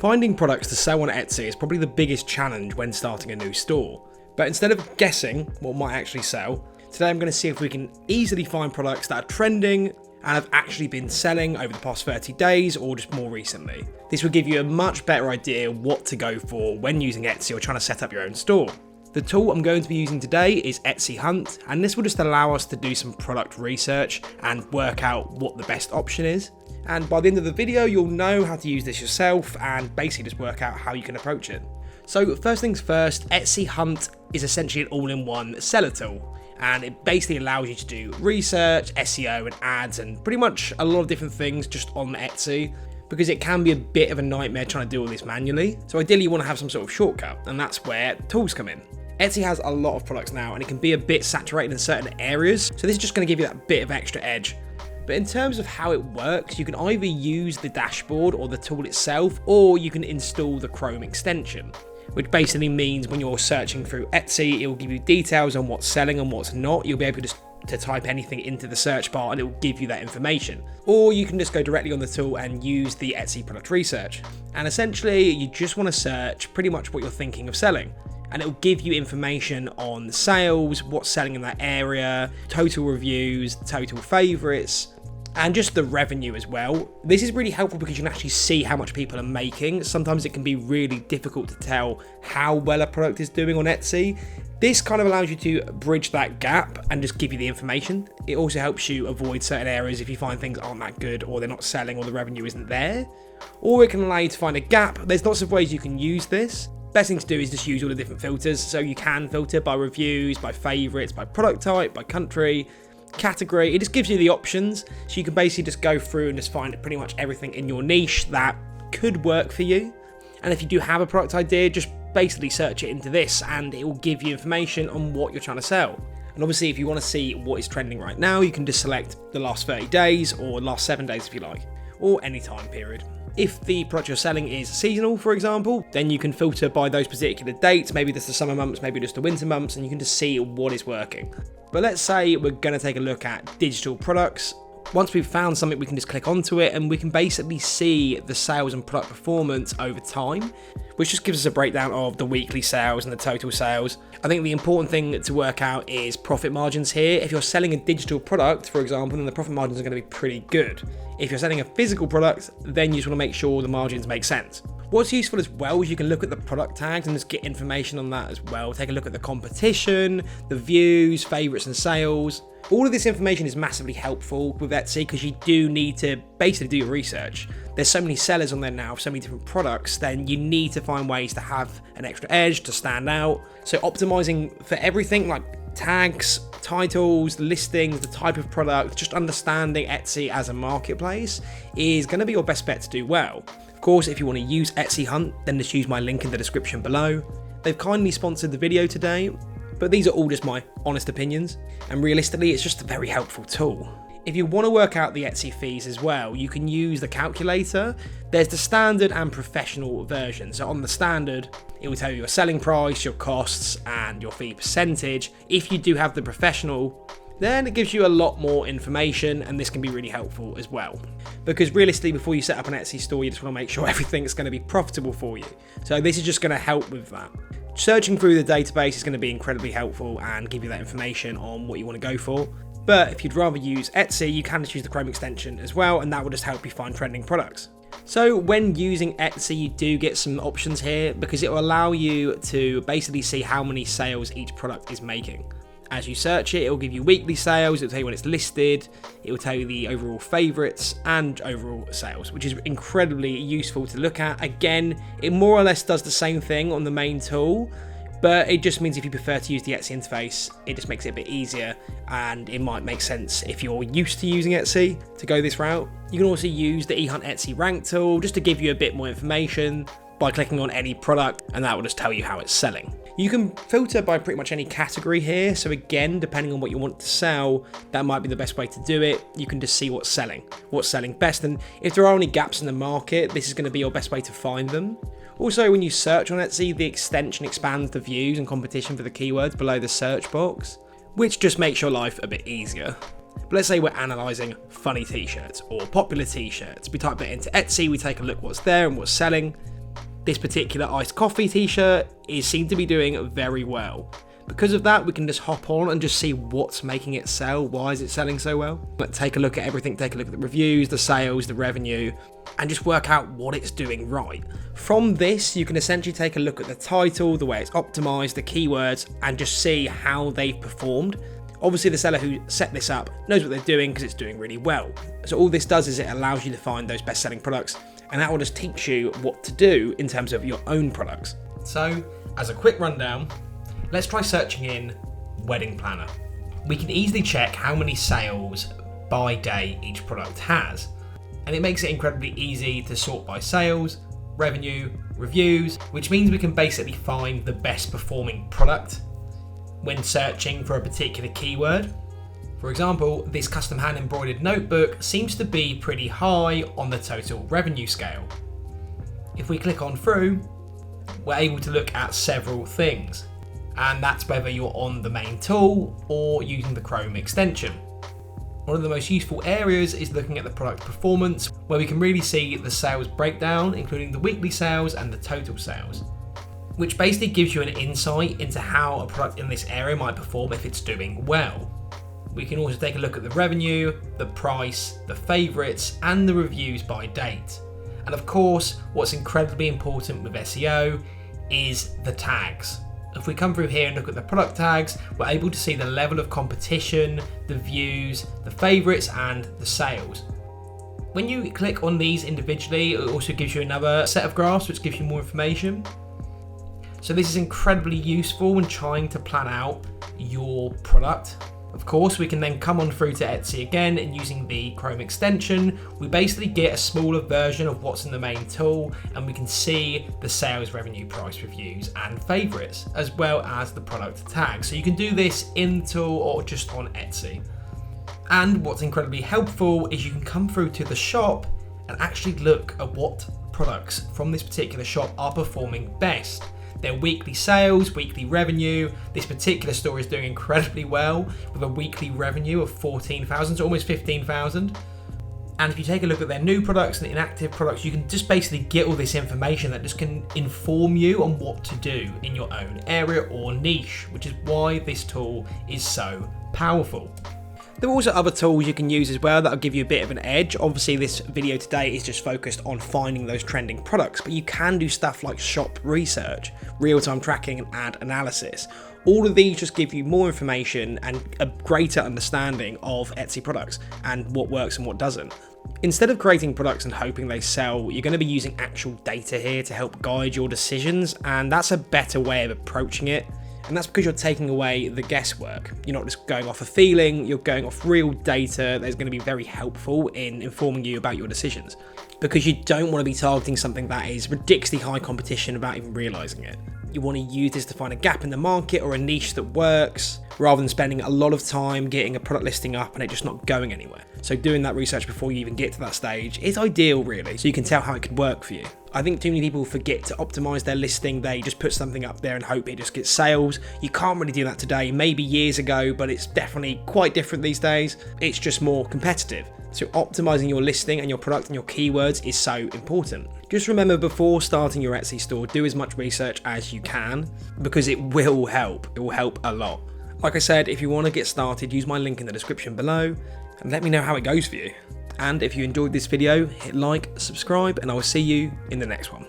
Finding products to sell on Etsy is probably the biggest challenge when starting a new store. But instead of guessing what might actually sell, today I'm going to see if we can easily find products that are trending and have actually been selling over the past 30 days or just more recently. This will give you a much better idea what to go for when using Etsy or trying to set up your own store. The tool I'm going to be using today is EHunt, and this will just allow us to do some product research and work out what the best option is. And by the end of the video, you'll know how to use this yourself and basically just work out how you can approach it. So first things first, EHunt is essentially an all-in-one seller tool. And it basically allows you to do research, SEO and ads and pretty much a lot of different things just on Etsy, because it can be a bit of a nightmare trying to do all this manually. So ideally you want to have some sort of shortcut, and that's where tools come in. Etsy has a lot of products now and it can be a bit saturated in certain areas, so this is just going to give you that bit of extra edge. But in terms of how it works, you can either use the dashboard or the tool itself, or you can install the Chrome extension, which basically means when you're searching through Etsy, it will give you details on what's selling and what's not. You'll be able to type anything into the search bar and it will give you that information. Or you can just go directly on the tool and use the Etsy product research. And essentially, you just want to search pretty much what you're thinking of selling. And it will give you information on sales, what's selling in that area, total reviews, total favorites, and just the revenue as well. This is really helpful because you can actually see how much people are making. Sometimes it can be really difficult to tell how well a product is doing on Etsy. This kind of allows you to bridge that gap and just give you the information. It also helps you avoid certain areas if you find things aren't that good or they're not selling or the revenue isn't there. Or it can allow you to find a gap. There's lots of ways you can use this. Best thing to do is just use all the different filters. So you can filter by reviews, by favorites, by product type, by country, category. It just gives you the options, so you can basically just go through and just find pretty much everything in your niche that could work for you. And if you do have a product idea, just basically search it into this and it will give you information on what you're trying to sell. And obviously if you want to see what is trending right now, you can just select the last 30 days or last 7 days if you like, or any time period. If the product you're selling is seasonal, for example, then you can filter by those particular dates, maybe just the summer months, maybe just the winter months, and you can just see what is working. But let's say we're going to take a look at digital products. Once we've found something, we can just click onto it and we can basically see the sales and product performance over time, which just gives us a breakdown of the weekly sales and the total sales. I think the important thing to work out is profit margins here. If you're selling a digital product, for example, then the profit margins are going to be pretty good. If you're selling a physical product, then you just want to make sure the margins make sense. What's useful as well is you can look at the product tags and just get information on that as well. Take a look at the competition, the views, favorites and sales. All of this information is massively helpful with Etsy because you do need to basically do your research. There's so many sellers on there now, so many different products, then you need to find ways to have an extra edge to stand out. So optimizing for everything like tags, titles, listings, the type of product, just understanding Etsy as a marketplace is going to be your best bet to do well. Of course, if you want to use EHunt, then just use my link in the description below. They've kindly sponsored the video today, but these are all just my honest opinions, and realistically, it's just a very helpful tool. If you want to work out the Etsy fees as well, you can use the calculator. There's the standard and professional version. So on the standard, it will tell you your selling price, your costs, and your fee percentage. If you do have the professional, then it gives you a lot more information, and this can be really helpful as well. Because realistically, before you set up an Etsy store, you just want to make sure everything's going to be profitable for you. So this is just going to help with that. Searching through the database is going to be incredibly helpful and give you that information on what you want to go for. But if you'd rather use Etsy, you can just use the Chrome extension as well, and that will just help you find trending products. So when using Etsy, you do get some options here because it will allow you to basically see how many sales each product is making. As you search it, it will give you weekly sales, it will tell you when it's listed, it will tell you the overall favorites and overall sales, which is incredibly useful to look at. Again, it more or less does the same thing on the main tool, but it just means if you prefer to use the Etsy interface, it just makes it a bit easier, and it might make sense if you're used to using Etsy to go this route. You can also use the EHunt Etsy rank tool just to give you a bit more information by clicking on any product, and that will just tell you how it's selling. You can filter by pretty much any category here, so again, depending on what you want to sell, that might be the best way to do it. You can just see what's selling best, and if there are any gaps in the market, this is going to be your best way to find them. Also, when you search on Etsy, the extension expands the views and competition for the keywords below the search box, which just makes your life a bit easier. But let's say we're analysing funny t-shirts or popular t-shirts. We type that into Etsy, we take a look what's there and what's selling. this particular iced coffee t-shirt is seen to be doing very well. Because of that, we can just hop on and just see what's making it sell. Why is it selling so well? Let's take a look at everything, take a look at the reviews, the sales, the revenue, and just work out what it's doing right. From this, you can essentially take a look at the title, the way it's optimized, the keywords, and just see how they've performed. Obviously, the seller who set this up knows what they're doing because it's doing really well. So all this does is it allows you to find those best-selling products, and that will just teach you what to do in terms of your own products. So, as a quick rundown, let's try searching in wedding planner. We can easily check how many sales by day each product has, and it makes it incredibly easy to sort by sales, revenue, reviews, which means we can basically find the best performing product when searching for a particular keyword. For example, this custom hand embroidered notebook seems to be pretty high on the total revenue scale. If we click on through, we're able to look at several things, and that's whether you're on the main tool or using the Chrome extension. One of the most useful areas is looking at the product performance, where we can really see the sales breakdown, including the weekly sales and the total sales, which basically gives you an insight into how a product in this area might perform if it's doing well. We can also take a look at the revenue, the price, the favourites, and the reviews by date. And of course, what's incredibly important with SEO is the tags. If we come through here and look at the product tags, we're able to see the level of competition, the views, the favourites, and the sales. When you click on these individually, it also gives you another set of graphs which gives you more information. So this is incredibly useful when trying to plan out your product. Of course, we can then come on through to Etsy again, and using the Chrome extension, we basically get a smaller version of what's in the main tool, and we can see the sales, revenue, price, reviews, and favorites, as well as the product tags. So you can do this in the tool or just on Etsy. And what's incredibly helpful is you can come through to the shop and actually look at what products from this particular shop are performing best. Their weekly sales, weekly revenue. This particular store is doing incredibly well with a weekly revenue of 14,000, so almost 15,000. And if you take a look at their new products and inactive products, you can just basically get all this information that just can inform you on what to do in your own area or niche, which is why this tool is so powerful. There are also other tools you can use as well that'll give you a bit of an edge. Obviously, this video today is just focused on finding those trending products, but you can do stuff like shop research, real-time tracking, and ad analysis. All of these just give you more information and a greater understanding of Etsy products and what works and what doesn't. Instead of creating products and hoping they sell, you're going to be using actual data here to help guide your decisions, and that's a better way of approaching it. And that's because you're taking away the guesswork. You're not just going off a feeling, you're going off real data that's going to be very helpful in informing you about your decisions. Because you don't want to be targeting something that is ridiculously high competition without even realising it. You want to use this to find a gap in the market or a niche that works, rather than spending a lot of time getting a product listing up and it just not going anywhere. So doing that research before you even get to that stage is ideal, really, so you can tell how it could work for you. I think too many people forget to optimize their listing. They just put something up there and hope it just gets sales. You can't really do that today, maybe years ago, but it's definitely quite different these days. It's just more competitive. So optimizing your listing and your product and your keywords is so important. Just remember, before starting your Etsy store, do as much research as you can, because it will help. It will help a lot. Like I said, if you want to get started, use my link in the description below and let me know how it goes for you. And if you enjoyed this video, hit like, subscribe, and I will see you in the next one.